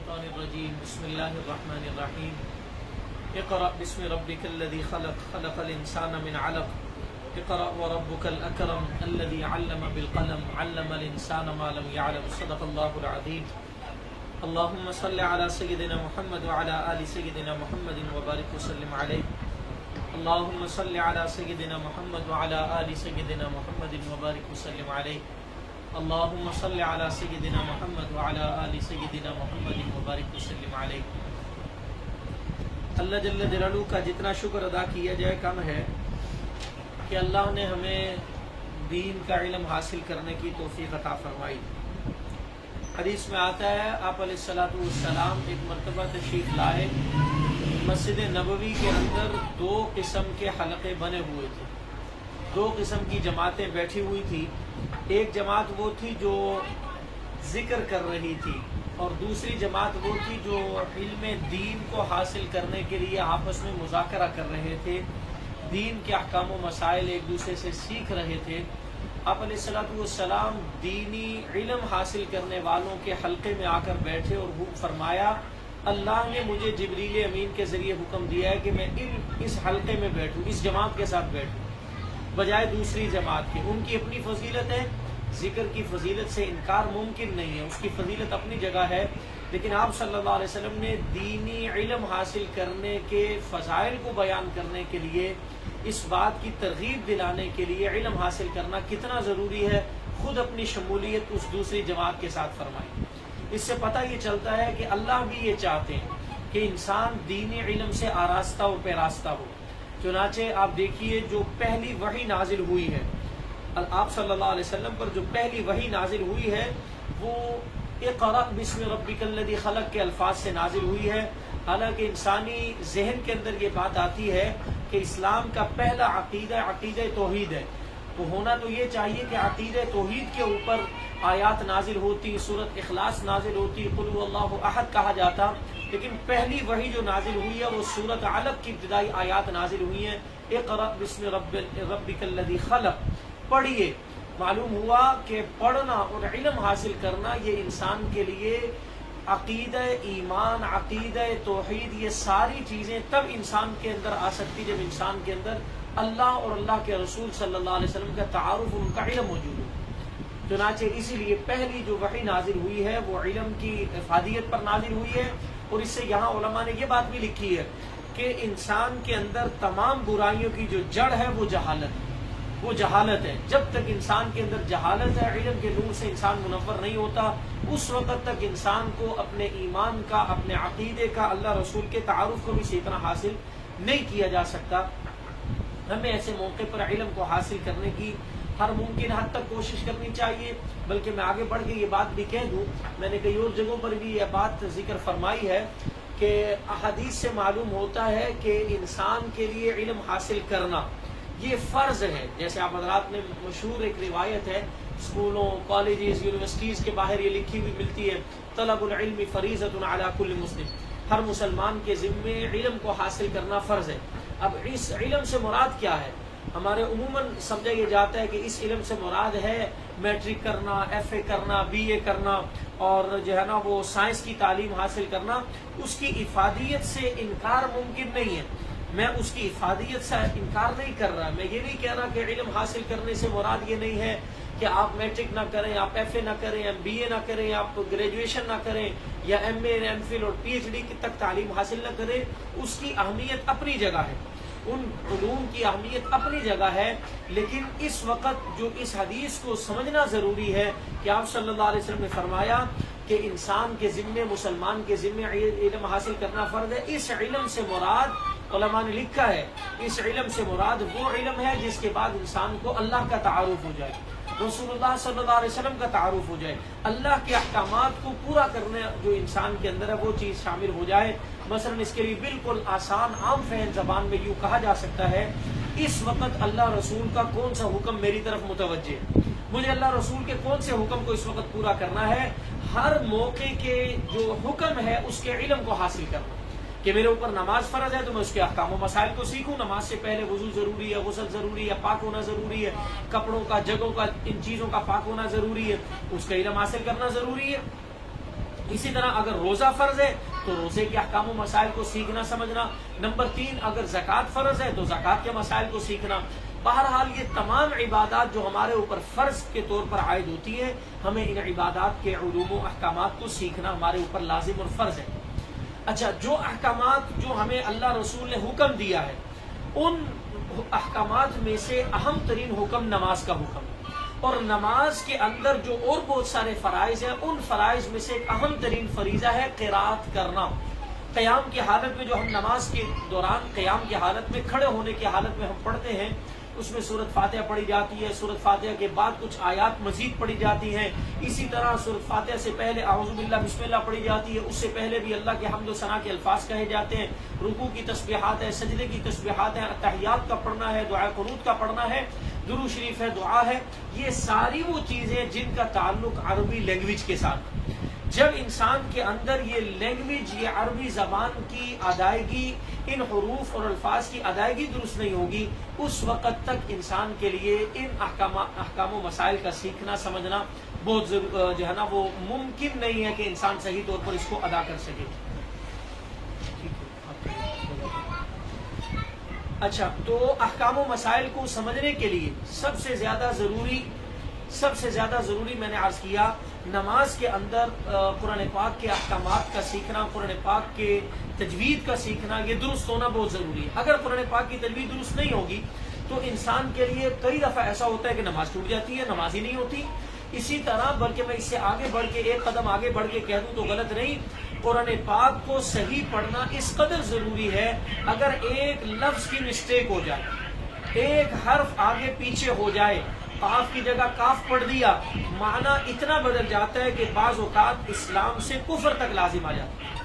الشيطان الرجيم بسم الله الرحمن الرحيم اقرأ باسم ربك الذي خلق خلق الإنسان من علق اقرأ وربك الأكرم الذي علم بالقلم علم الإنسان ما لم يعلم صدق الله العظيم اللهم صل على سيدنا محمد وعلى آل سيدنا محمد وبارك وسلم عليه اللهم صل على سيدنا محمد وعلى آل سيدنا محمد وبارك وسلم عليه اللهم صل على سيدنا محمد وعلى آل سيدنا محمد وبارك وسلم عليه۔ اللہ جل جلالہ کا جتنا شکر ادا کیا جائے کم ہے کہ اللہ نے ہمیں دین کا علم حاصل کرنے کی توفیق عطا فرمائی۔ حدیث میں آتا ہے آپ علیہ الصلوۃ والسلام ایک مرتبہ تشریف لائے، مسجد نبوی کے اندر دو قسم کے حلقے بنے ہوئے تھے، دو قسم کی جماعتیں بیٹھی ہوئی تھی۔ ایک جماعت وہ تھی جو ذکر کر رہی تھی اور دوسری جماعت وہ تھی جو علم دین کو حاصل کرنے کے لیے آپس میں مذاکرہ کر رہے تھے، دین کے احکام و مسائل ایک دوسرے سے سیکھ رہے تھے۔ آپ علیہ الصلوۃ والسلام دینی علم حاصل کرنے والوں کے حلقے میں آ کر بیٹھے اور فرمایا اللہ نے مجھے جبریل امین کے ذریعے حکم دیا ہے کہ میں اس حلقے میں بیٹھوں، اس جماعت کے ساتھ بیٹھوں بجائے دوسری جماعت کے۔ ان کی اپنی فضیلت ہے، ذکر کی فضیلت سے انکار ممکن نہیں ہے، اس کی فضیلت اپنی جگہ ہے، لیکن آپ صلی اللہ علیہ وسلم نے دینی علم حاصل کرنے کے فضائل کو بیان کرنے کے لیے، اس بات کی ترغیب دلانے کے لیے علم حاصل کرنا کتنا ضروری ہے خود اپنی شمولیت اس دوسری جماعت کے ساتھ فرمائی۔ اس سے پتہ یہ چلتا ہے کہ اللہ بھی یہ چاہتے ہیں کہ انسان دینی علم سے آراستہ و پیراستہ ہو۔ چنانچہ آپ دیکھیے جو پہلی وحی نازل ہوئی ہے آپ صلی اللہ علیہ وسلم پر، جو پہلی وحی نازل ہوئی ہے وہ اقرأ باسم ربک الذی خلق کے الفاظ سے نازل ہوئی ہے۔ حالانکہ انسانی ذہن کے اندر یہ بات آتی ہے کہ اسلام کا پہلا عقیدہ توحید ہے، تو ہونا تو یہ چاہیے کہ عقیدہ توحید کے اوپر آیات نازل ہوتی، سورۃ اخلاص نازل ہوتی، قل هو اللہ احد کہا جاتا، لیکن پہلی وحی جو نازل ہوئی ہے وہ سورۃ علق کی ابتدائی آیات نازل ہوئی ہیں، اقرأ باسم ربک الذی خلق۔ پڑھیے، معلوم ہوا کہ پڑھنا اور علم حاصل کرنا یہ انسان کے لیے عقیدہ ایمان، عقیدہ توحید، یہ ساری چیزیں تب انسان کے اندر آ سکتی جب انسان کے اندر اللہ اور اللہ کے رسول صلی اللہ علیہ وسلم کا تعارف اور ان کا علم موجود ہو۔ چنانچہ اسی لیے پہلی جو وحی نازل ہوئی ہے وہ علم کی افادیت پر نازل ہوئی ہے، اور اس سے یہاں علماء نے یہ بات بھی لکھی ہے کہ انسان کے اندر تمام برائیوں کی جو جڑ ہے وہ جہالت ہے۔ جب تک انسان کے اندر جہالت ہے، علم کے نور سے انسان منور نہیں ہوتا، اس وقت تک انسان کو اپنے ایمان کا، اپنے عقیدے کا، اللہ رسول کے تعارف کو بھی صحیح طرح حاصل نہیں کیا جا سکتا۔ ہمیں ایسے موقع پر علم کو حاصل کرنے کی ہر ممکن حد تک کوشش کرنی چاہیے، بلکہ میں آگے بڑھ کے یہ بات بھی کہہ دوں، میں نے کئی اور جگہوں پر بھی یہ بات ذکر فرمائی ہے کہ احادیث سے معلوم ہوتا ہے کہ انسان کے لیے علم حاصل کرنا یہ فرض ہے۔ جیسے آپ حضرات نے مشہور ایک روایت ہے، اسکولوں، کالجز، یونیورسٹیز کے باہر یہ لکھی ہوئی ملتی ہے، طلب العلم فریضۃ علی کل مسلم، ہر مسلمان کے ذمے علم کو حاصل کرنا فرض ہے۔ اب اس علم سے مراد کیا ہے؟ ہمارے عموماً سمجھا یہ جاتا ہے کہ اس علم سے مراد ہے میٹرک کرنا، ایف اے کرنا، بی اے کرنا، اور جو ہے نا وہ سائنس کی تعلیم حاصل کرنا۔ اس کی افادیت سے انکار ممکن نہیں ہے، میں اس کی افادیت سے انکار نہیں کر رہا، میں یہ نہیں کہہ رہا کہ علم حاصل کرنے سے مراد یہ نہیں ہے کہ آپ میٹرک نہ کریں، آپ ایف اے نہ کریں، یا بی اے نہ کریں، آپ گریجویشن نہ کریں، یا ایم اے، ایم فل اور پی ایچ ڈی تک تعلیم حاصل نہ کریں۔ اس کی اہمیت اپنی جگہ ہے، ان علوم کی اہمیت اپنی جگہ ہے، لیکن اس وقت جو اس حدیث کو سمجھنا ضروری ہے کہ آپ صلی اللہ علیہ وسلم نے فرمایا کہ انسان کے ذمے، مسلمان کے ذمے علم حاصل کرنا فرض ہے۔ اس علم سے مراد، علماء نے لکھا ہے، اس علم سے مراد وہ علم ہے جس کے بعد انسان کو اللہ کا تعارف ہو جائے، رسول اللہ صلی اللہ علیہ وسلم کا تعارف ہو جائے، اللہ کے احکامات کو پورا کرنے جو انسان کے اندر ہے وہ چیز شامل ہو جائے۔ مثلا اس کے لیے بالکل آسان عام فہم زبان میں یوں کہا جا سکتا ہے، اس وقت اللہ رسول کا کون سا حکم میری طرف متوجہ ہے، مجھے اللہ رسول کے کون سے حکم کو اس وقت پورا کرنا ہے، ہر موقع کے جو حکم ہے اس کے علم کو حاصل کرنا، کہ میرے اوپر نماز فرض ہے تو میں اس کے احکام و مسائل کو سیکھوں۔ نماز سے پہلے وضو ضروری ہے، غسل ضروری ہے، پاک ہونا ضروری ہے، کپڑوں کا، جگہوں کا، ان چیزوں کا پاک ہونا ضروری ہے، اس کا علم حاصل کرنا ضروری ہے۔ اسی طرح اگر روزہ فرض ہے تو روزے کے احکام و مسائل کو سیکھنا سمجھنا. نمبر 3 اگر زکوٰۃ فرض ہے تو زکوٰۃ کے مسائل کو سیکھنا. بہرحال یہ تمام عبادات جو ہمارے اوپر فرض کے طور پر عائد ہوتی ہیں، ہمیں ان عبادات کے علوم و احکامات کو سیکھنا ہمارے اوپر لازم اور فرض ہے. اچھا، جو احکامات جو ہمیں اللہ رسول نے حکم دیا ہے، ان احکامات میں سے اہم ترین حکم نماز کا حکم ہے. اور نماز کے اندر جو اور بہت سارے فرائض ہیں، ان فرائض میں سے ایک اہم ترین فریضہ ہے قرات کرنا. قیام کی حالت میں جو ہم نماز کے دوران قیام کی حالت میں، کھڑے ہونے کی حالت میں ہم پڑھتے ہیں، اس میں سورۃ فاتحہ پڑھی جاتی ہے. سورۃ فاتحہ کے بعد کچھ آیات مزید پڑھی جاتی ہیں. اسی طرح سورۃ فاتحہ سے پہلے اعوذ باللہ بسم اللہ پڑھی جاتی ہے. اس سے پہلے بھی اللہ کے حمد و ثنا کے الفاظ کہے جاتے ہیں. رکوع کی تسبیحات ہے، سجدے کی تسبیحات ہیں، تحیات کا پڑھنا ہے، دعائے قنوت کا پڑھنا ہے، درود شریف ہے، دعا ہے. یہ ساری وہ چیزیں جن کا تعلق عربی لینگویج کے ساتھ. جب انسان کے اندر یہ لینگویج، یہ عربی زبان کی ادائیگی، ان حروف اور الفاظ کی ادائیگی درست نہیں ہوگی، اس وقت تک انسان کے لیے ان احکام و مسائل کا سیکھنا سمجھنا بہت جو ہے نا وہ ممکن نہیں ہے کہ انسان صحیح طور پر اس کو ادا کر سکے. اچھا، تو احکام و مسائل کو سمجھنے کے لیے سب سے زیادہ ضروری میں نے عرض کیا، نماز کے اندر قرآن پاک کے احکامات کا سیکھنا، قرآن پاک کے تجوید کا سیکھنا، یہ درست ہونا بہت ضروری ہے. اگر قرآن پاک کی تجوید درست نہیں ہوگی تو انسان کے لیے کئی دفعہ ایسا ہوتا ہے کہ نماز ٹوٹ جاتی ہے، نماز ہی نہیں ہوتی. اسی طرح بلکہ میں اس سے آگے بڑھ کے ایک قدم آگے بڑھ کے کہہ دوں تو غلط نہیں، قرآن پاک کو صحیح پڑھنا اس قدر ضروری ہے. اگر ایک لفظ کی مسٹیک ہو جائے، ایک حرف آگے پیچھے ہو جائے، قاف کی جگہ کاف پڑھ دیا، معنی اتنا بدل جاتا ہے کہ بعض اوقات اسلام سے کفر تک لازم آ جاتا ہے.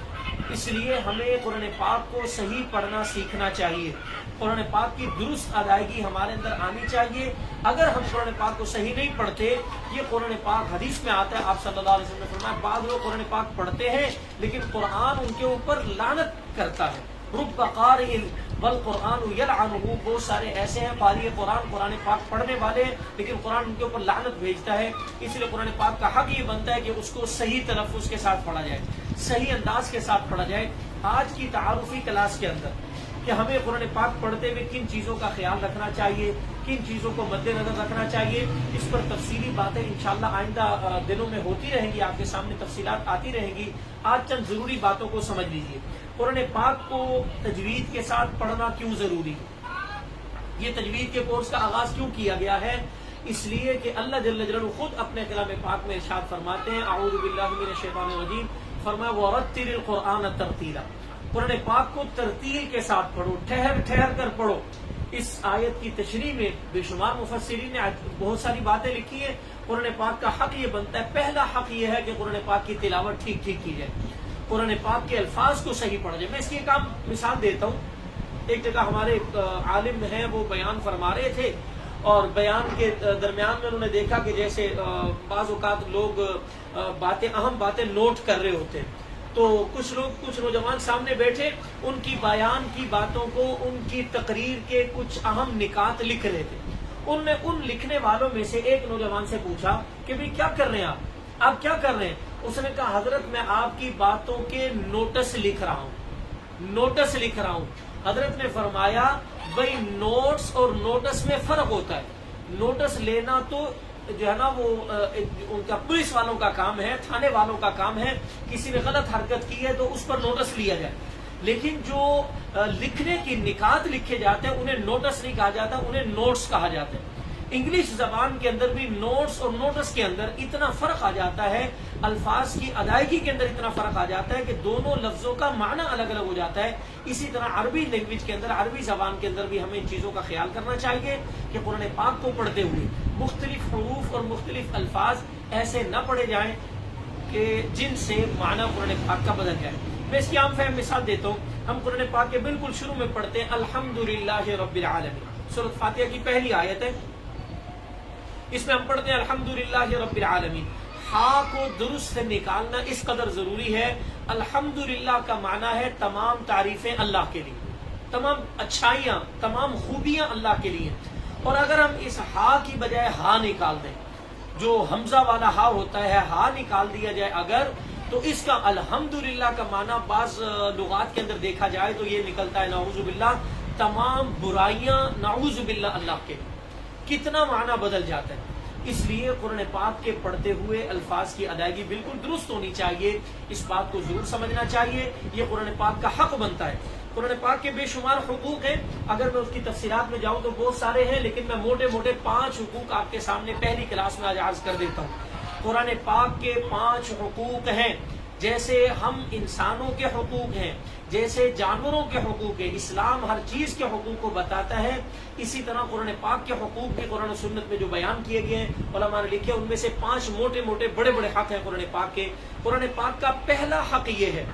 اس لیے ہمیں قرآن پاک کو صحیح پڑھنا سیکھنا چاہیے. قرآن پاک کی درست ادائیگی ہمارے اندر آنی چاہیے. اگر ہم قرآن پاک کو صحیح نہیں پڑھتے، یہ قرآن پاک حدیث میں آتا ہے، آپ صلی اللہ علیہ وسلم نے فرمایا بعض لوگ قرآن پاک پڑھتے ہیں لیکن قرآن ان کے اوپر لعنت کرتا ہے. رب قارئ والقرآن یلعنہ، بہت سارے ایسے ہیں قاری قرآن پاک پڑھنے والے لیکن قرآن ان کے اوپر لعنت بھیجتا ہے. اس لیے قرآن پاک کا حق یہ بنتا ہے کہ اس کو صحیح تلفظ کے ساتھ پڑھا جائے، صحیح انداز کے ساتھ پڑھا جائے. آج کی تعارفی کلاس کے اندر کہ ہمیں قرآن پاک پڑھتے ہوئے کن چیزوں کا خیال رکھنا چاہیے، کن چیزوں کو مد نظر رکھنا چاہیے، اس پر تفصیلی باتیں انشاءاللہ آئندہ دنوں میں ہوتی رہیں گی، آپ کے سامنے تفصیلات آتی رہیں گی. آج چند ضروری باتوں کو سمجھ لیجیے. قرآن پاک کو تجوید کے ساتھ پڑھنا کیوں ضروری ہے؟ یہ تجوید کے کورس کا آغاز کیوں کیا گیا ہے؟ اس لیے کہ اللہ جل جلالہ خود اپنے کلام پاک میں ارشاد فرماتے ہیں، اعوذ باللہ من الشیطان الرجیم، فرمایا وَرَتِّلِ الْقُرْآنَ تَرْتِيلًا، قرآن پاک کو ترتیل کے ساتھ پڑھو، ٹھہر کر پڑھو. اس آیت کی تشریح میں بے شمار مفسرین نے بہت ساری باتیں لکھی ہیں. قرآن پاک کا حق یہ بنتا ہے، پہلا حق یہ ہے کہ قرآن پاک کی تلاوت ٹھیک کی جائے، قرآن پاک کے الفاظ کو صحیح پڑھا جائے. میں اس کی ایک عام مثال دیتا ہوں. ایک جگہ ہمارے عالم ہیں، وہ بیان فرما رہے تھے اور بیان کے درمیان میں انہوں نے دیکھا کہ جیسے بعض اوقات لوگ اہم باتیں نوٹ کر رہے ہوتے ہیں، تو کچھ نوجوان سامنے بیٹھے، ان کی بیان کی باتوں کو، ان کی تقریر کے کچھ اہم نکات لکھ رہے تھے. ان نے ان لکھنے والوں میں سے ایک نوجوان سے پوچھا کہ بھئی کیا کر رہے ہیں آپ کیا کر رہے ہیں؟ اس نے کہا حضرت میں آپ کی باتوں کے نوٹس لکھ رہا ہوں. حضرت نے فرمایا بھئی نوٹس اور نوٹس میں فرق ہوتا ہے. نوٹس لینا تو جو ہے نا وہ ان کا پولیس والوں کا کام ہے، تھانے والوں کا کام ہے. کسی نے غلط حرکت کی ہے تو اس پر نوٹس لیا جائے. لیکن جو لکھنے کی نکات لکھے جاتے ہیں انہیں نوٹس نہیں کہا جاتا، انہیں نوٹس کہا جاتا ہے. انگلش زبان کے اندر بھی نوٹس اور نوٹس کے اندر اتنا فرق آ جاتا ہے، الفاظ کی ادائیگی کے اندر اتنا فرق آ جاتا ہے کہ دونوں لفظوں کا معنی الگ الگ ہو جاتا ہے. اسی طرح عربی لینگویج کے اندر، عربی زبان کے اندر بھی ہمیں ان چیزوں کا خیال کرنا چاہیے کہ قرآن پاک کو پڑھتے ہوئے مختلف حروف اور مختلف الفاظ ایسے نہ پڑھے جائیں کہ جن سے معنی قرآن پاک کا بدل جائے. میں اس کی عام فہم مثال دیتا ہوں. ہم قرآن پاک کے بالکل شروع میں پڑھتے ہیں الحمدللہ رب العالمین، سورۃ فاتحہ کی پہلی آیت ہے، اس میں ہم پڑھتے ہیں الحمدللہ رب العالمین. ہاں کو درست سے نکالنا اس قدر ضروری ہے. الحمدللہ کا معنی ہے تمام تعریفیں اللہ کے لیے، تمام اچھائیاں، تمام خوبیاں اللہ کے لیے. اور اگر ہم اس ہا کی بجائے ہا نکال دیں، جو حمزہ والا ہا ہوتا ہے، ہا نکال دیا جائے اگر، تو اس کا الحمدللہ کا معنی بعض لغات کے اندر دیکھا جائے تو یہ نکلتا ہے نعوذ باللہ، تمام برائیاں نعوذ باللہ اللہ کے، کتنا معنی بدل جاتا ہے۔ اس لیے قرآن پاک کے پڑھتے ہوئے الفاظ کی ادائیگی بالکل درست ہونی چاہیے، اس بات کو ضرور سمجھنا چاہیے، یہ قرآن پاک کا حق بنتا ہے۔ قرآن پاک کے بے شمار حقوق ہیں، اگر میں اس کی تفصیلات میں جاؤں تو بہت سارے ہیں، لیکن میں موٹے موٹے 5 حقوق آپ کے سامنے پہلی کلاس میں آج عرض کر دیتا ہوں۔ قرآن پاک کے 5 حقوق ہیں، جیسے ہم انسانوں کے حقوق ہیں، جیسے جانوروں کے حقوق ہیں، اسلام ہر چیز کے حقوق کو بتاتا ہے، اسی طرح قرآن پاک کے حقوق بھی قرآن و سنت میں جو بیان کیے گئے ہیں علماء نے لکھے، ان میں سے 5 موٹے موٹے بڑے بڑے حق ہیں قرآن پاک کے۔ قرآن پاک کا پہلا حق یہ ہے،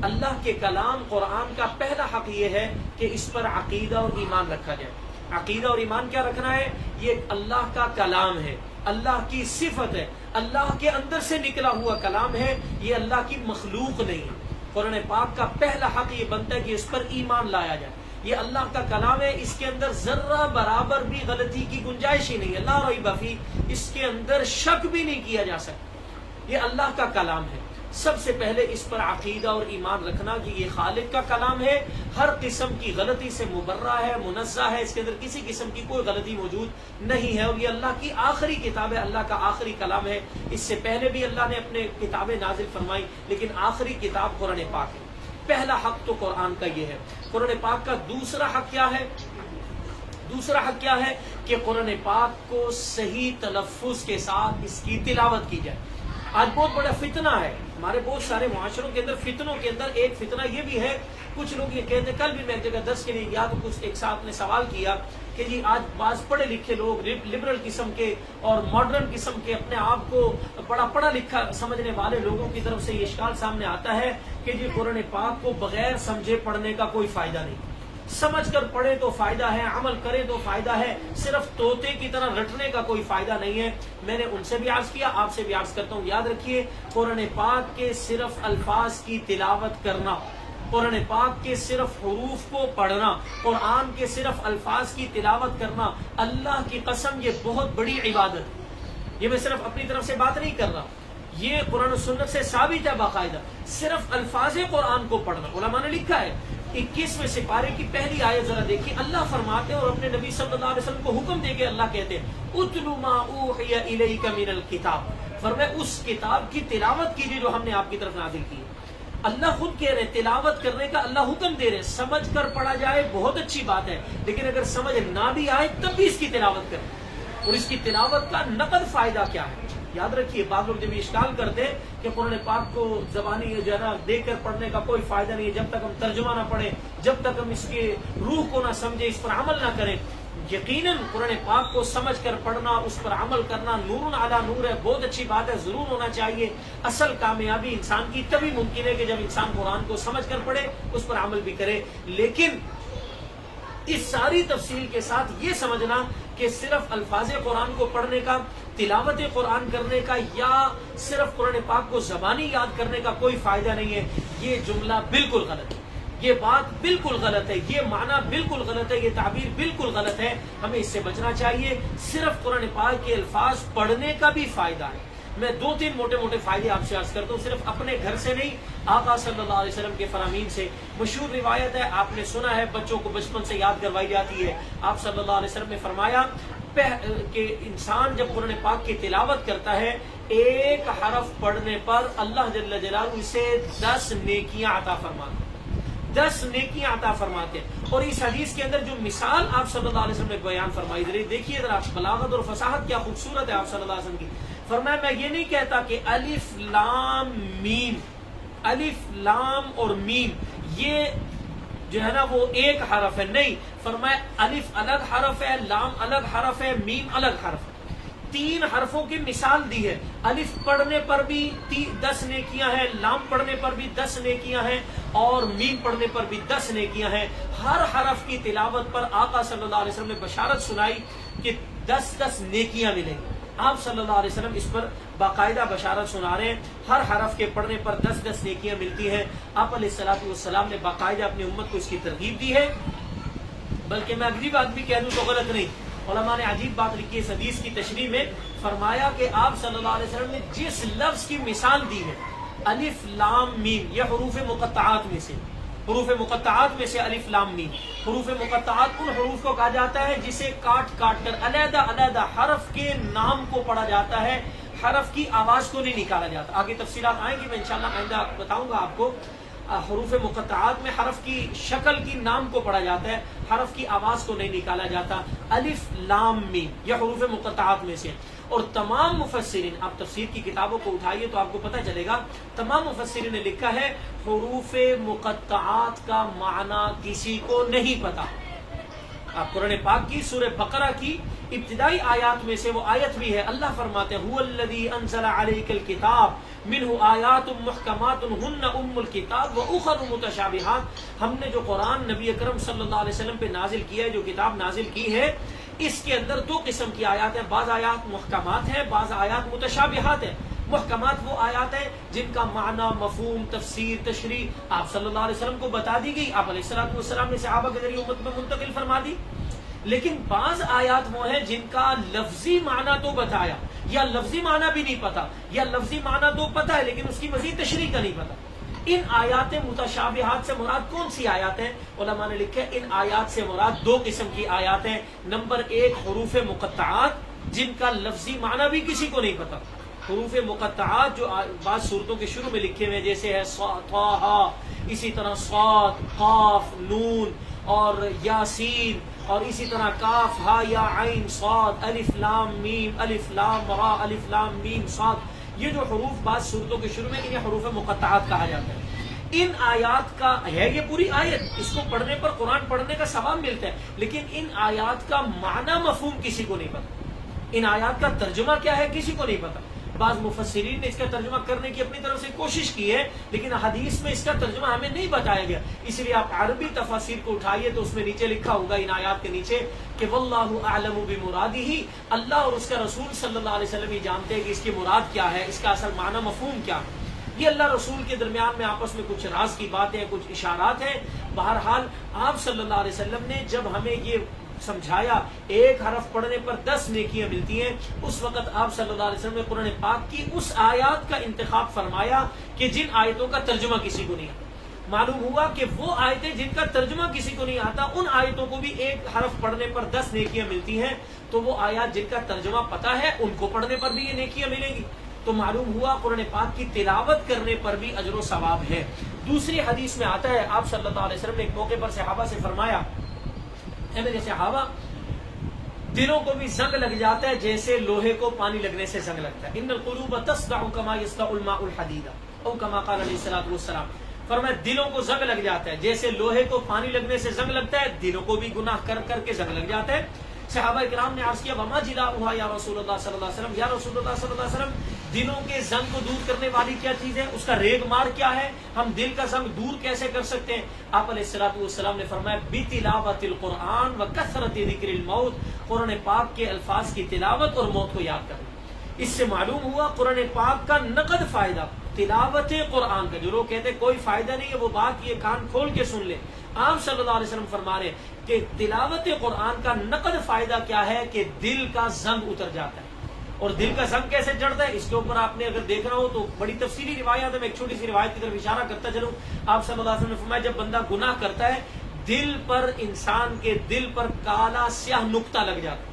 اللہ کے کلام قرآن کا پہلا حق یہ ہے کہ اس پر عقیدہ اور ایمان رکھا جائے۔ عقیدہ اور ایمان کیا رکھنا ہے؟ یہ اللہ کا کلام ہے، اللہ کی صفت ہے، اللہ کے اندر سے نکلا ہوا کلام ہے، یہ اللہ کی مخلوق نہیں ہے۔ قرآن پاک کا پہلا حق یہ بنتا ہے کہ اس پر ایمان لایا جائے، یہ اللہ کا کلام ہے، اس کے اندر ذرہ برابر بھی غلطی کی گنجائش ہی نہیں ہے، لا ریب فیہ، اس کے اندر شک بھی نہیں کیا جا سکتا، یہ اللہ کا کلام ہے۔ سب سے پہلے اس پر عقیدہ اور ایمان رکھنا کہ یہ خالق کا کلام ہے، ہر قسم کی غلطی سے مبرہ ہے، منزہ ہے، اس کے اندر کسی قسم کی کوئی غلطی موجود نہیں ہے، اور یہ اللہ کی آخری کتاب ہے، اللہ کا آخری کلام ہے۔ اس سے پہلے بھی اللہ نے اپنے کتابیں نازل فرمائی، لیکن آخری کتاب قرآن پاک ہے۔ پہلا حق تو قرآن کا یہ ہے۔ قرآن پاک کا دوسرا حق کیا ہے؟ دوسرا حق کیا ہے کہ قرآن پاک کو صحیح تلفظ کے ساتھ اس کی تلاوت کی جائے۔ آج بہت بڑا فتنہ ہے ہمارے بہت سارے معاشروں کے اندر، فتنوں کے اندر ایک فتنہ یہ بھی ہے، کچھ لوگ یہ کہتے ہیں، کل بھی میں ایک جگہ درس کے لیے گیا تو کچھ ایک صاحب نے سوال کیا کہ جی آج بعض پڑھے لکھے لوگ لبرل قسم کے اور ماڈرن قسم کے اپنے آپ کو بڑا پڑھا لکھا سمجھنے والے لوگوں کی طرف سے یہ اشکال سامنے آتا ہے کہ جی قرآن پاک کو بغیر سمجھے پڑھنے کا کوئی فائدہ نہیں، سمجھ کر پڑھے تو فائدہ ہے، عمل کرے تو فائدہ ہے، صرف طوطے کی طرح رٹنے کا کوئی فائدہ نہیں ہے۔ میں نے ان سے بھی عرض کیا، آپ سے بھی عرض کرتا ہوں، یاد رکھیے قرآن پاک کے صرف الفاظ کی تلاوت کرنا، قرآن پاک کے صرف حروف کو پڑھنا، قرآن کے صرف الفاظ کی تلاوت کرنا، اللہ کی قسم یہ بہت بڑی عبادت ہے۔ یہ میں صرف اپنی طرف سے بات نہیں کر رہا، یہ قرآن و سنت سے ثابت ہے باقاعدہ، صرف الفاظ قرآن کو پڑھنا۔ علماء نے لکھا ہے 21ویں سپارے کی پہلی آیت ذرا دیکھیے، اللہ فرماتے ہیں اور اپنے نبی صلی اللہ علیہ وسلم کو حکم دے کے اللہ کہتے ہیں اتل ما اوحی الیک من الکتاب، فرمایا اس کتاب کی تلاوت کیجیے جو ہم نے آپ کی طرف نازل کی ہے۔ اللہ خود کہہ رہے تلاوت کرنے کا اللہ حکم دے رہے، سمجھ کر پڑھا جائے بہت اچھی بات ہے، لیکن اگر سمجھ نہ بھی آئے تب بھی اس کی تلاوت کریں، اور اس کی تلاوت کا نقد فائدہ کیا ہے؟ یاد رکھیے بعض لوگ جب اشکال کرتے ہیں کہ قرآن پاک کو زبانی جو ہے نا دیکھ کر پڑھنے کا کوئی فائدہ نہیں ہے، جب تک ہم ترجمہ نہ پڑھیں، جب تک ہم اس کے روح کو نہ سمجھیں، اس پر عمل نہ کریں۔ یقیناً قرآن پاک کو سمجھ کر پڑھنا، اس پر عمل کرنا نور علی نور ہے، بہت اچھی بات ہے، ضرور ہونا چاہیے۔ اصل کامیابی انسان کی تبھی ممکن ہے کہ جب انسان قرآن کو سمجھ کر پڑھے، اس پر عمل بھی کرے، لیکن اس ساری تفصیل کے ساتھ یہ سمجھنا کہ صرف الفاظ قرآن کو پڑھنے کا، تلاوت قرآن کرنے کا، یا صرف قرآن پاک کو زبانی یاد کرنے کا کوئی فائدہ نہیں ہے، یہ جملہ بالکل غلط ہے، یہ بات بالکل غلط ہے، یہ معنی بالکل غلط ہے، یہ تعبیر بالکل غلط ہے، ہمیں اس سے بچنا چاہیے۔ صرف قرآن پاک کے الفاظ پڑھنے کا بھی فائدہ ہے۔ میں 2-3 موٹے موٹے فائدے آپ سے عرض کرتا ہوں، صرف اپنے گھر سے نہیں، آقا صلی اللہ علیہ وسلم کے فرامین سے۔ مشہور روایت ہے، آپ نے سنا ہے، بچوں کو بچپن سے یاد کروائی جاتی ہے، آپ صلی اللہ علیہ وسلم نے فرمایا کہ انسان جب قرآن پاک کی تلاوت کرتا ہے، ایک حرف پڑھنے پر اللہ جل جلالہ اسے 10 نیکیاں عطا فرماتے ہیں، 10 نیکیاں عطا فرماتے ہیں۔ اور اس حدیث کے اندر جو مثال آپ صلی اللہ علیہ وسلم نے بیان فرمائی، ذرا دیکھیے ذرا بلاغت اور فصاحت کیا خوبصورت ہے آپ صلی اللہ علیہ وسلم کی۔ فرمایا میں یہ نہیں کہتا کہ الف لام میم، الف لام اور میم یہ جو ہے نا وہ ایک حرف ہے، نہیں، فرمایا الف الگ حرف ہے، لام الگ حرف ہے، میم الگ حرف ہے، 3 حرفوں کی مثال دی ہے۔ الف پڑھنے پر بھی 10 نیکیاں ہیں، لام پڑھنے پر بھی 10 نیکیاں ہیں، اور میم پڑھنے پر بھی 10 نیکیاں ہیں۔ ہر حرف کی تلاوت پر آقا صلی اللہ علیہ وسلم نے بشارت سنائی کہ 10 نیکیاں ملیں گی۔ آپ صلی اللہ علیہ وسلم اس پر باقاعدہ بشارت سنا رہے ہیں، ہر حرف کے پڑھنے پر 10 نیکیاں ملتی ہیں۔ آپ علیہ الصلوۃ والسلام نے باقاعدہ اپنی امت کو اس کی ترغیب دی ہے، بلکہ میں اگلی بات بھی کہہ دوں تو غلط نہیں۔ علماء نے عجیب بات لکھی ہے اس حدیث کی تشریح میں، فرمایا کہ آپ صلی اللہ علیہ وسلم نے جس لفظ کی مثال دی ہے، الف لام میم یہ حروف مقطعات میں سے، حروف مقطعات میں سے الف لام میم۔ حروف مقطعات ان حروف کو کہا جاتا ہے جسے کاٹ کاٹ کر علیحدہ علیحدہ حرف کے نام کو پڑھا جاتا ہے، حرف کی آواز کو نہیں نکالا جاتا۔ آگے تفصیلات آئیں گی، میں انشاءاللہ آئندہ بتاؤں گا آپ کو۔ حروف مقطعات میں حرف کی شکل کی نام کو پڑھا جاتا ہے، حرف کی آواز کو نہیں نکالا جاتا۔ الف لام میم یہ حروف مقطعات میں سے، اور تمام مفسرین، آپ تفسیر کی کتابوں کو اٹھائیے تو آپ کو پتہ چلے گا، تمام مفسرین نے لکھا ہے حروف مقطعات کا معنی کسی کو نہیں پتا۔ آپ قرآن پاک کی سورہ بقرہ کی ابتدائی آیات میں سے وہ آیت بھی ہے، اللہ فرماتے ہیں هو الذی انزل علیک الکتاب منہ آیات محکمات ہن ام الکتاب واخر متشابہات۔ ہم نے جو قرآن نبی اکرم صلی اللہ علیہ وسلم پہ نازل کیا ہے، جو کتاب نازل کی ہے، اس کے اندر دو قسم کی آیات ہیں، بعض آیات محکمات ہیں، بعض آیات متشابہات ہیں۔ محکمات وہ آیات ہیں جن کا معنی، مفہوم، تفسیر، تشریح آپ صلی اللہ علیہ وسلم کو بتا دی گئی، آپ علیہ السلام نے صحابہ کے ذریعے امت میں منتقل فرما دی۔ لیکن بعض آیات وہ ہیں جن کا لفظی معنی تو بتایا، یا لفظی معنی بھی نہیں پتا، یا لفظی معنی تو پتا ہے لیکن اس کی مزید تشریح کا نہیں پتا۔ ان آیات متشابہات سے مراد کون سی آیات ہیں؟ علماء نے لکھا ہے ان آیات سے مراد دو قسم کی آیات ہیں۔ نمبر ایک حروف مقطعات جن کا لفظی معنی بھی کسی کو نہیں پتا، حروف مقطعات جو بعض صورتوں کے شروع میں لکھے ہوئے، جیسے ہے طٰ، اسی طرح صاد، قاف، نون اور یاسین، اور اسی طرح کاف، ہا یا عین صاد، الف لام میم، الف لام را، الف لام میم صاد، یہ جو حروف بعض صورتوں کے شروع میں انہیں حروف مقطعات کہا جاتا ہے۔ ان آیات کا ہے یہ پوری آیت، اس کو پڑھنے پر قرآن پڑھنے کا ثواب ملتا ہے، لیکن ان آیات کا معنی مفہوم کسی کو نہیں پتا، ان آیات کا ترجمہ کیا ہے کسی کو نہیں پتا۔ بعض مفسرین نے اس کا ترجمہ کرنے کی اپنی طرف سے کوشش کی ہے، لیکن حدیث میں اس کا ترجمہ ہمیں نہیں بتایا گیا، اس لیے آپ عربی تفاسیر کو اٹھائیے تو اس میں نیچے لکھا ہوگا ان آیات کے نیچے کہ واللہ اعلم بمرادہ، اللہ اور اس کا رسول صلی اللہ علیہ وسلم ہی جانتے ہیں کہ اس کی مراد کیا ہے، اس کا اصل معنی مفہوم کیا ہے۔ یہ اللہ رسول کے درمیان میں آپس میں کچھ راز کی باتیں، کچھ اشارات ہیں۔ بہرحال آپ صلی اللہ علیہ وسلم نے جب ہمیں یہ سمجھایا ایک حرف پڑھنے پر 10 نیکیاں ملتی ہیں، اس وقت آپ صلی اللہ علیہ وسلم نے قرآن پاک کی اس آیات کا انتخاب فرمایا کہ جن آیتوں کا ترجمہ کسی کو نہیں آتا۔ معلوم ہوا کہ وہ آیتیں جن کا ترجمہ کسی کو نہیں آتا، ان آیتوں کو بھی ایک حرف پڑھنے پر 10 نیکیاں ملتی ہیں، تو وہ آیات جن کا ترجمہ پتا ہے ان کو پڑھنے پر بھی یہ نیکیاں ملیں گی۔ تو معلوم ہوا قرآن پاک کی تلاوت کرنے پر بھی اجر و ثواب ہے۔ دوسری حدیث میں آتا ہے آپ صلی اللہ علیہ وسلم نے ایک موقع پر صحابہ سے فرمایا، اے میرے صحابہ، دلوں کو بھی زنگ لگ جاتا ہے جیسے لوہے کو پانی لگنے سے زنگ لگتا ہے۔ ان القلوب تصدع کما یصدع الماء الحدید او کما قال علیہ الصلوۃ والسلام، فرمایا دلوں کو زنگ لگ جاتا ہے جیسے لوہے کو پانی لگنے سے زنگ لگتا ہے، دلوں کو بھی گناہ کر کر کے زنگ لگ جاتا ہے۔ صحابہ کرام نے عرض کیا وما جلاؤھا یا رسول اللہ صلی اللہ علیہ وسلم، یا رسول اللہ صلی اللہ علیہ وسلم، دلوں کے زنگ کو دور کرنے والی کیا چیز ہے، اس کا ریگ مار کیا ہے، ہم دل کا زنگ دور کیسے کر سکتے ہیں؟ آپ علیہ الصلوۃ والسلام نے فرمایا بتلاوت القرآن وکثرت ذکر الموت، قرآن پاک کے الفاظ کی تلاوت اور موت کو یاد کرنا۔ اس سے معلوم ہوا قرآن پاک کا نقد فائدہ تلاوت قرآن کا۔ جو لوگ کہتے ہیں کوئی فائدہ نہیں ہے، وہ بات یہ کان کھول کے سن لے۔ آپ صلی اللہ علیہ وسلم فرما رہے ہیں کہ تلاوت قرآن کا نقد فائدہ کیا ہے کہ دل کا زنگ اتر جاتا ہے۔ اور دل کا زنگ کیسے چڑھتا ہے، اس کے اوپر آپ نے اگر دیکھنا ہو تو بڑی تفصیلی روایات ہے، میں ایک چھوٹی سی روایت کی طرف اشارہ کرتا چلوں۔ آپ صلی اللہ علیہ وسلم نے فرمایا جب بندہ گناہ کرتا ہے، دل پر، انسان کے دل پر کالا سیاہ نقطہ لگ جاتا ہے۔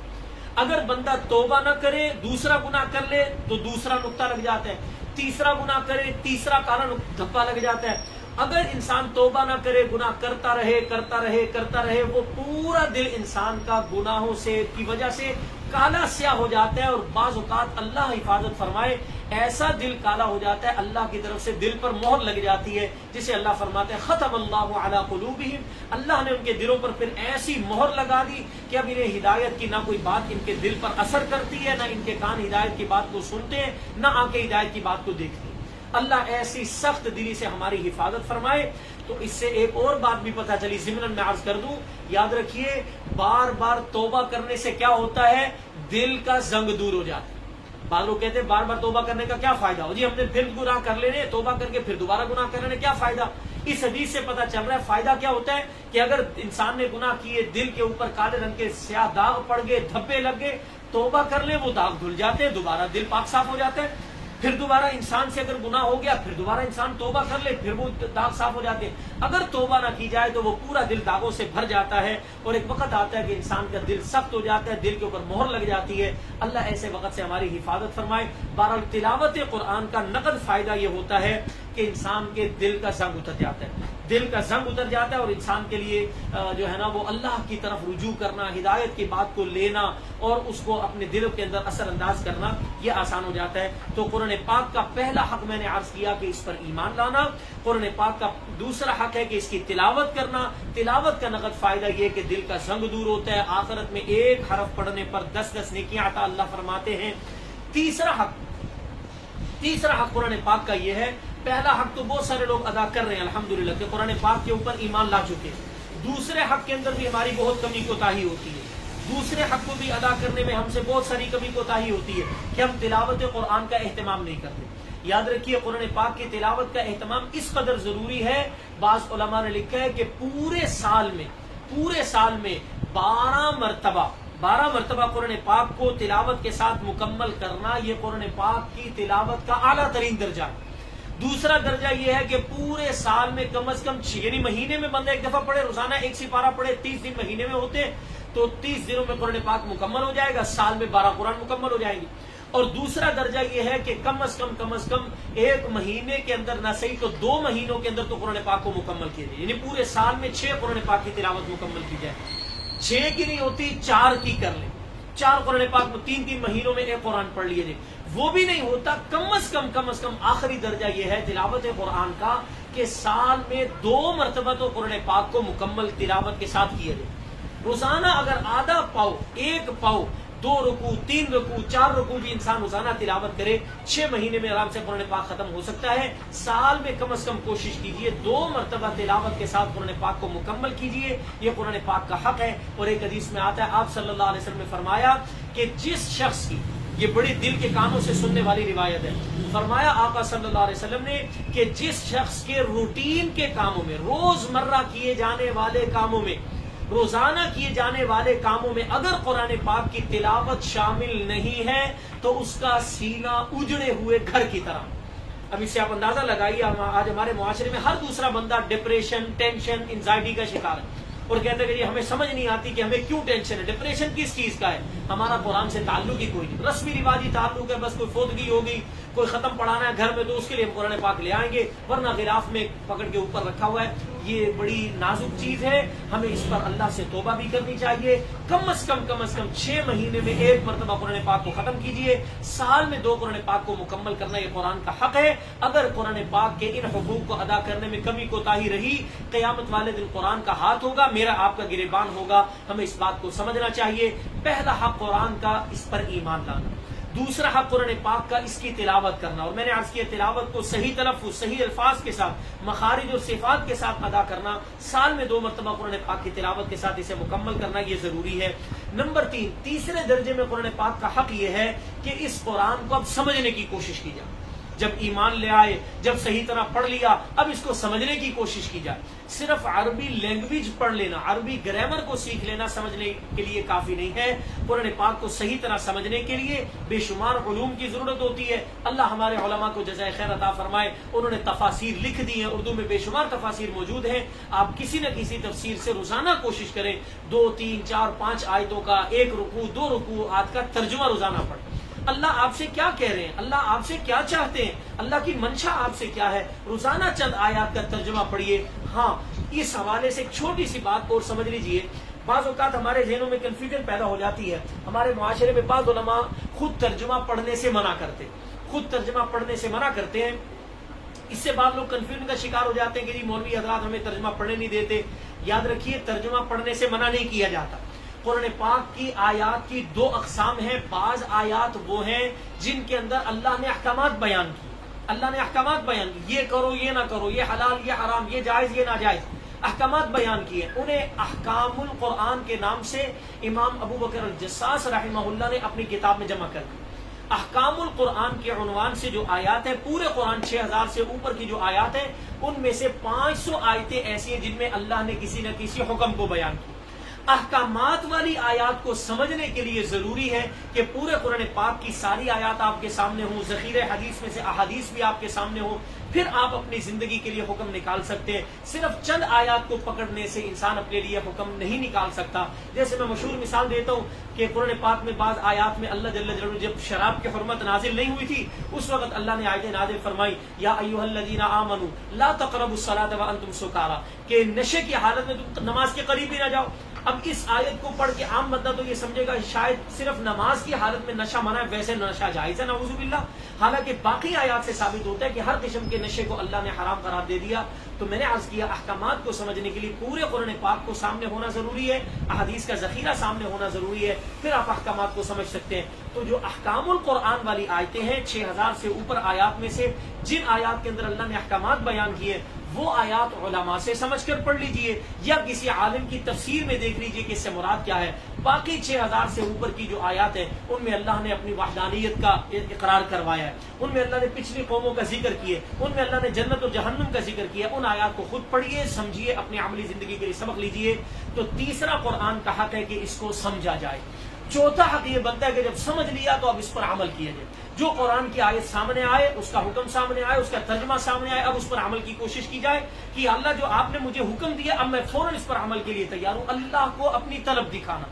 اگر بندہ توبہ نہ کرے، دوسرا گناہ کر لے تو دوسرا نقطہ لگ جاتا ہے، تیسرا گناہ کرے تیسرا کالا دھبا لگ جاتا ہے۔ اگر انسان توبہ نہ کرے، گناہ کرتا رہے کرتا رہے کرتا رہے، وہ پورا دل انسان کا گناہوں سے کی وجہ سے کالا سیاہ ہو جاتا ہے، اور بعض اوقات اللہ حفاظت فرمائے ایسا دل کالا ہو جاتا ہے، اللہ کی طرف سے دل پر مہر لگ جاتی ہے، جسے اللہ فرماتے ہیں ختم اللہ علی قلوبہم، اللہ نے ان کے دلوں پر پھر ایسی مہر لگا دی کہ اب انہیں ہدایت کی نہ کوئی بات ان کے دل پر اثر کرتی ہے، نہ ان کے کان ہدایت کی بات کو سنتے ہیں، نہ آنکھیں ہدایت کی بات کو دیکھتی ہیں۔ اللہ ایسی سخت دلی سے ہماری حفاظت فرمائے۔ تو اس سے ایک اور بات بھی پتہ چلی، ضمن میں عرض کر دوں، یاد رکھیے بار بار توبہ کرنے سے کیا ہوتا ہے، دل کا زنگ دور ہو جاتا ہے۔ بعض لوگ کہتے ہیں بار بار توبہ کرنے کا کیا فائدہ ہو جی، ہم نے پھر گناہ کر لینے، توبہ کر کے پھر دوبارہ گناہ کرنے کیا فائدہ؟ اس حدیث سے پتہ چل رہا ہے فائدہ کیا ہوتا ہے کہ اگر انسان نے گناہ کیے، دل کے اوپر کالے رنگ کے سیاہ داغ پڑ گئے، دھبے لگ گئے، توبہ کر لے وہ داغ دھل جاتے ہیں، دوبارہ دل پاک صاف ہو جاتا ہے۔ پھر دوبارہ انسان سے اگر گناہ ہو گیا پھر دوبارہ انسان توبہ کر لے پھر وہ داغ صاف ہو جاتے ہیں. اگر توبہ نہ کی جائے تو وہ پورا دل داغوں سے بھر جاتا ہے اور ایک وقت آتا ہے کہ انسان کا دل سخت ہو جاتا ہے, دل کے اوپر مہر لگ جاتی ہے. اللہ ایسے وقت سے ہماری حفاظت فرمائے. بہرحال تلاوت قرآن کا نقد فائدہ یہ ہوتا ہے کہ انسان کے دل کا زنگ اتر جاتا ہے, دل کا زنگ اتر جاتا ہے اور انسان کے لیے جو ہے نا وہ اللہ کی طرف رجوع کرنا, ہدایت کی بات کو لینا اور اس کو اپنے دلوں کے اندر اثر انداز کرنا یہ آسان ہو جاتا ہے. تو قرآن پاک کا پہلا حق میں نے عرض کیا کہ اس پر ایمان لانا. قرآن پاک کا دوسرا حق ہے کہ اس کی تلاوت کرنا. تلاوت کا نقد فائدہ یہ کہ دل کا زنگ دور ہوتا ہے, آخرت میں ایک حرف پڑھنے پر 10 نیکیاں عطا اللہ فرماتے ہیں. تیسرا حق قرآن پاک کا یہ ہے, پہلا حق تو بہت سارے لوگ ادا کر رہے ہیں الحمدللہ کہ قرآن پاک کے اوپر ایمان لا چکے ہیں. دوسرے حق کے اندر بھی ہماری بہت کمی کوتاہی ہوتی ہے. دوسرے حق کو بھی ادا کرنے میں ہم سے بہت ساری کمی کوتاہی ہوتی ہے کہ ہم تلاوت قرآن کا اہتمام نہیں کرتے. یاد رکھیے قرآن پاک کی تلاوت کا اہتمام اس قدر ضروری ہے. بعض علماء نے لکھا ہے کہ پورے سال میں 12 مرتبہ قرآن پاک کو تلاوت کے ساتھ مکمل کرنا یہ قرآن پاک کی تلاوت کا اعلیٰ ترین درجہ ہے. دوسرا درجہ یہ ہے کہ پورے سال میں کم از کم یعنی مہینے میں بندہ ایک دفعہ پڑھے, روزانہ ایک سپارہ پڑھے, 30 دن مہینے میں ہوتے ہیں تو 30 دنوں میں قرآن پاک مکمل ہو جائے گا, سال میں 12 قرآن مکمل ہو جائیں گی. اور دوسرا درجہ یہ ہے کہ کم از کم ایک مہینے کے اندر نہ صحیح تو 2 مہینوں کے اندر تو قرآن پاک کو مکمل کیا جائے, یعنی پورے سال میں 6 قرآن پاک کی تلاوت مکمل کی جائے. 6 کی نہیں ہوتی 4 کی کر لیں, 4 قرآن پاک 3 مہینوں میں ایک قرآن پڑھ لیے جائے. وہ بھی نہیں ہوتا, کم از کم آخری درجہ یہ ہے تلاوت قرآن کا کہ سال میں 2 مرتبہ تو قرآن پاک کو مکمل تلاوت کے ساتھ کیا جائے. روزانہ اگر آدھا پاؤ, 1 پاؤ, 2 رکوع, 3 رکوع, 4 رکوع بھی انسان روزانہ تلاوت کرے, 6 مہینے میں آرام سے قرآن پاک ختم ہو سکتا ہے. سال میں کم از کم کوشش کیجئے 2 مرتبہ تلاوت کے ساتھ قرآن پاک کو مکمل کیجئے. یہ قرآن پاک کا حق ہے. اور ایک حدیث میں آتا ہے آپ صلی اللہ علیہ وسلم نے فرمایا کہ جس شخص کی, یہ بڑی دل کے کانوں سے سننے والی روایت ہے, فرمایا آقا صلی اللہ علیہ وسلم نے کہ جس شخص کے روٹین کے کاموں میں, روزمرہ کیے جانے والے کاموں میں, روزانہ کیے جانے والے کاموں میں اگر قرآن پاک کی تلاوت شامل نہیں ہے تو اس کا سینہ اجڑے ہوئے گھر کی طرح. اب اس سے آپ اندازہ لگائیے آج ہمارے معاشرے میں ہر دوسرا بندہ ڈپریشن, ٹینشن, انزائٹی کا شکار ہے اور کہتے ہیں کہ ہمیں سمجھ نہیں آتی کہ ہمیں کیوں ٹینشن ہے. ڈپریشن کس چیز کا ہے؟ ہمارا قرآن سے تعلق ہی کوئی نہیں, رسمی رواجی تعلق ہے, بس کوئی فوتگی ہوگی, کوئی ختم پڑھانا ہے گھر میں تو اس کے لیے ہم قرآن پاک لے آئیں گے, ورنہ غلاف میں پکڑ کے اوپر رکھا ہوا ہے. یہ بڑی نازک چیز ہے, ہمیں اس پر اللہ سے توبہ بھی کرنی چاہیے. کم از کم 6 مہینے میں 1 مرتبہ قرآن پاک کو ختم کیجئے. سال میں 2 قرآن پاک کو مکمل کرنا یہ قرآن کا حق ہے. اگر قرآن پاک کے ان حقوق کو ادا کرنے میں کمی کوتاہی رہی, قیامت والے دن قرآن کا ہاتھ ہوگا, میرا آپ کا گریبان ہوگا. ہمیں اس بات کو سمجھنا چاہیے. پہلا حق قرآن کا اس پر ایمان لانا. دوسرا حق قرآن پاک کا اس کی تلاوت کرنا, اور میں نے عرض کیا تلاوت کو صحیح تلفظ, صحیح الفاظ کے ساتھ, مخارج اور صفات کے ساتھ ادا کرنا. سال میں 2 مرتبہ قرآن پاک کی تلاوت کے ساتھ اسے مکمل کرنا یہ ضروری ہے. نمبر 3, تیسرے درجے میں قرآن پاک کا حق یہ ہے کہ اس قرآن کو اب سمجھنے کی کوشش کی جائے. جب ایمان لے آئے, جب صحیح طرح پڑھ لیا, اب اس کو سمجھنے کی کوشش کی جائے. صرف عربی لینگویج پڑھ لینا, عربی گرامر کو سیکھ لینا سمجھنے کے لیے کافی نہیں ہے. قرآن پاک کو صحیح طرح سمجھنے کے لیے بے شمار علوم کی ضرورت ہوتی ہے. اللہ ہمارے علماء کو جزائے خیر عطا فرمائے, انہوں نے تفاسیر لکھ دی ہیں, اردو میں بے شمار تفاسیر موجود ہیں. آپ کسی نہ کسی تفسیر سے روزانہ کوشش کریں 2, 3, 4, 5 آیتوں کا 1 رکوع 2 رکوعات کا ترجمہ روزانہ پڑھیں. اللہ آپ سے کیا کہہ رہے ہیں, اللہ آپ سے کیا چاہتے ہیں, اللہ کی منشا آپ سے کیا ہے, روزانہ چند آیات کا ترجمہ پڑھیے. ہاں, اس حوالے سے ایک چھوٹی سی بات اور سمجھ لیجئے. بعض اوقات ہمارے ذہنوں میں کنفیوژن پیدا ہو جاتی ہے. ہمارے معاشرے میں بعض علماء خود ترجمہ پڑھنے سے منع کرتے ہیں. اس سے بعض لوگ کنفیوژن کا شکار ہو جاتے ہیں کہ جی مولوی حضرات ہمیں ترجمہ پڑھنے نہیں دیتے. یاد رکھیے ترجمہ پڑھنے سے منع نہیں کیا جاتا. قرآن پاک کی آیات کی 2 اقسام ہیں. بعض آیات وہ ہیں جن کے اندر اللہ نے احکامات بیان کی, یہ کرو یہ نہ کرو, یہ حلال یہ حرام, یہ جائز یہ ناجائز, احکامات بیان کیے. انہیں احکام القرآن کے نام سے امام ابو بکر الجساس رحمہ اللہ نے اپنی کتاب میں جمع کر دی. احکام القرآن کے عنوان سے جو آیات ہیں, پورے قرآن 6000 سے اوپر کی جو آیات ہیں ان میں سے 500 آیتیں ایسی ہیں جن میں اللہ نے کسی نہ کسی حکم کو بیان کی. احکامات والی آیات کو سمجھنے کے لیے ضروری ہے کہ پورے قرآن پاک کی ساری آیات آپ کے سامنے ہوں، ذخیرہ حدیث میں سے احادیث بھی آپ کے سامنے ہوں، پھر آپ اپنی زندگی کے لیے حکم نکال سکتے ہیں۔ صرف چند آیات کو پکڑنے سے انسان اپنے لیے حکم نہیں نکال سکتا۔ جیسے میں مشہور مثال دیتا ہوں کہ قرآن پاک میں بعض آیات میں اللہ جل جلالہ جب شراب کی حرمت نازل نہیں ہوئی تھی اس وقت اللہ نے آیتیں نازل فرمائی، یا ایھا الذین آمنوا لا تقربوا الصلاۃ وانتم سکارى، کہ نشے کی حالت میں تم نماز کے قریب بھی نہ جاؤ۔ اب اس آیت کو پڑھ کے عام بندہ تو یہ سمجھے گا شاید صرف نماز کی حالت میں نشہ منع ہے، ویسے نشہ جائز ہے نعوذ باللہ، حالانکہ باقی آیات سے ثابت ہوتا ہے کہ ہر قسم کے نشے کو اللہ نے حرام قرار دے دیا۔ تو میں نے عرض کیا احکامات کو سمجھنے کے لیے پورے قرآن پاک کو سامنے ہونا ضروری ہے، احادیث کا ذخیرہ سامنے ہونا ضروری ہے، پھر آپ احکامات کو سمجھ سکتے ہیں۔ تو جو احکام القرآن والی آیتیں ہیں 6000 سے اوپر آیات میں سے جن آیات کے اندر اللہ نے احکامات بیان کیے وہ آیات علماء سے سمجھ کر پڑھ لیجئے یا کسی عالم کی تفسیر میں دیکھ لیجئے کہ اس سے مراد کیا ہے۔ باقی 6000 سے اوپر کی جو آیات ہیں ان میں اللہ نے اپنی وحدانیت کا اقرار کروایا ہے، ان میں اللہ نے پچھلی قوموں کا ذکر کیے، ان میں اللہ نے جنت و جہنم کا ذکر کیا۔ ان آیات کو خود پڑھیے، سمجھیے، اپنی عملی زندگی کے لیے سبق لیجئے۔ تو تیسرا قرآن کا حق ہے کہ اس کو سمجھا جائے۔ چوتھا حق یہ بنتا ہے کہ جب سمجھ لیا تو اب اس پر عمل کیا جائے۔ جو قرآن کی آیت سامنے آئے، اس کا حکم سامنے آئے، اس کا ترجمہ سامنے آئے، اب اس پر عمل کی کوشش کی جائے کہ اللہ جو آپ نے مجھے حکم دیا اب میں فوراً اس پر عمل کے لیے تیار ہوں۔ اللہ کو اپنی طلب دکھانا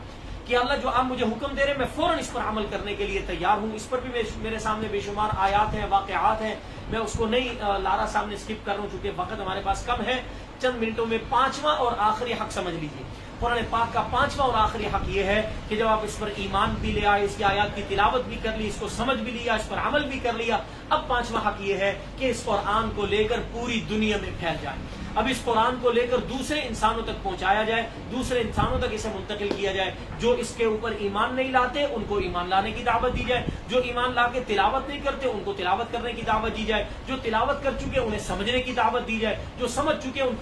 کہ اللہ جو آپ مجھے حکم دے رہے ہیں میں فوراً اس پر عمل کرنے کے لیے تیار ہوں۔ اس پر بھی میرے سامنے بے شمار آیات ہیں، واقعات ہیں، میں اس کو نہیں لارا سامنے اسکپ کر رہا ہوں چونکہ وقت ہمارے پاس کم ہے۔ چند منٹوں میں پانچواں اور آخری حق سمجھ لیجیے۔ قرآن پاک کا پانچواں اور آخری حق یہ ہے کہ جب آپ اس پر ایمان بھی لے آئے، اس کی آیات کی تلاوت بھی کر لی، اس کو سمجھ بھی لیا، اس پر عمل بھی کر لیا، اب پانچواں حق یہ ہے کہ اس قرآن کو لے کر پوری دنیا میں پھیل جائے۔ اب اس قرآن کو لے کر دوسرے انسانوں تک پہنچایا جائے، دوسرے انسانوں تک اسے منتقل کیا جائے۔ جو اس کے اوپر ایمان نہیں لاتے ان کو ایمان لانے کی دعوت دی جائے، جو ایمان لا کے تلاوت نہیں کرتے ان کو تلاوت کرنے کی دعوت دی جائے، جو تلاوت کر چکے انہیں سمجھنے کی دعوت دی جائے، جو سمجھ چکے ان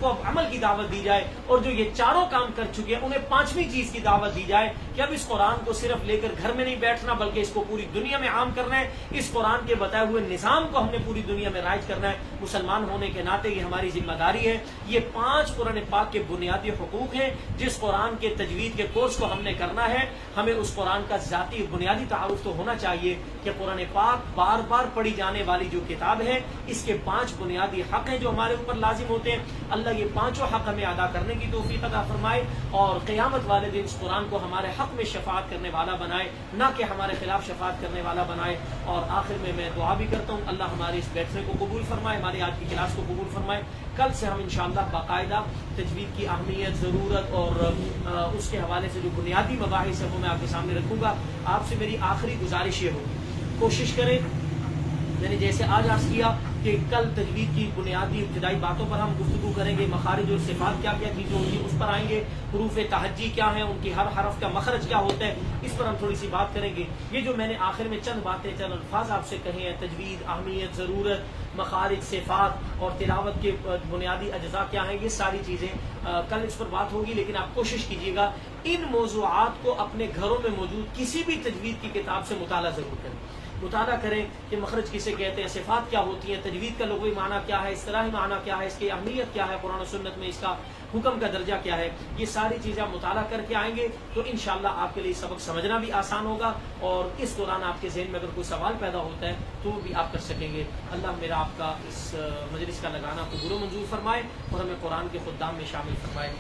کو اب عمل کی دعوت دی جائے، اور جو یہ چاروں کام کر چکے ہیں انہیں پانچویں چیز کی دعوت دی جائے کہ اب اس قرآن کو صرف لے کر گھر میں نہیں بیٹھنا بلکہ اس کو پوری دنیا میں عام کرنا ہے۔ اس قرآن کے بتائے ہوئے نظام کو ہم نے پوری دنیا میں رائج کرنا ہے۔ مسلمان ہونے کے ناطے یہ ہماری ذمہ داری ہے۔ یہ 5 قرآن پاک کے بنیادی حقوق ہیں۔ جس قرآن کے تجوید کے کورس کو ہم نے کرنا ہے ہمیں اس قرآن کا ذاتی بنیادی تعارف تو ہونا چاہیے کہ قرآن پاک بار بار پڑھی جانے والی جو کتاب ہے اس کے 5 بنیادی حق ہیں جو ہمارے اوپر لازم ہوتے ہیں۔ اللہ یہ پانچوں حق ہمیں ادا کرنے کی توفیق عطا فرمائے اور قیامت والے دن اس قرآن کو ہمارے حق میں شفاعت کرنے والا بنائے، نہ کہ ہمارے خلاف شفاعت کرنے والا بنائے۔ اور آخر میں دعا بھی کرتا ہوں اللہ ہمارے اس بیٹھنے کو قبول فرمائے، ہماری آج کی کلاس کو قبول فرمائے۔ کل سے ہم انشاءاللہ باقاعدہ تجوید کی اہمیت، ضرورت اور اس کے حوالے سے جو بنیادی مباحث ہیں وہ میں آپ کے سامنے رکھوں گا۔ آپ سے میری آخری گزارش یہ ہوگی، کوشش کریں میں نے جیسے آج عرض کیا کہ کل تجوید کی بنیادی ابتدائی باتوں پر ہم گفتگو کریں گے، مخارج اور صفات کیا کیا چیزیں ہوتی ہیں اس پر آئیں گے، حروف تہجی کیا ہیں، ان کی ہر حرف کا مخرج کیا ہوتا ہے اس پر ہم تھوڑی سی بات کریں گے۔ یہ جو میں نے آخر میں چند باتیں، چند الفاظ آپ سے کہے ہیں، تجوید، اہمیت، ضرورت، مخارج، صفات اور تلاوت کے بنیادی اجزاء کیا ہیں، یہ ساری چیزیں کل اس پر بات ہوگی، لیکن آپ کوشش کیجیے گا ان موضوعات کو اپنے گھروں میں موجود کسی بھی تجوید کی کتاب سے مطالعہ ضرور کریں۔ مطالعہ کریں کہ مخرج کسے کہتے ہیں، صفات کیا ہوتی ہیں، تجوید کا لغوی معنی کیا ہے، اصطلاحی معنی کیا ہے، اس کی اہمیت کیا ہے، قرآن و سنت میں اس کا حکم کا درجہ کیا ہے، یہ ساری چیزیں آپ مطالعہ کر کے آئیں گے تو انشاءاللہ آپ کے لیے سبق سمجھنا بھی آسان ہوگا اور اس دوران آپ کے ذہن میں اگر کوئی سوال پیدا ہوتا ہے تو وہ بھی آپ کر سکیں گے۔ اللہ میرا آپ کا اس مجلس کا لگانا قبول و منظور فرمائے اور ہمیں قرآن کے خدام میں شامل فرمائے۔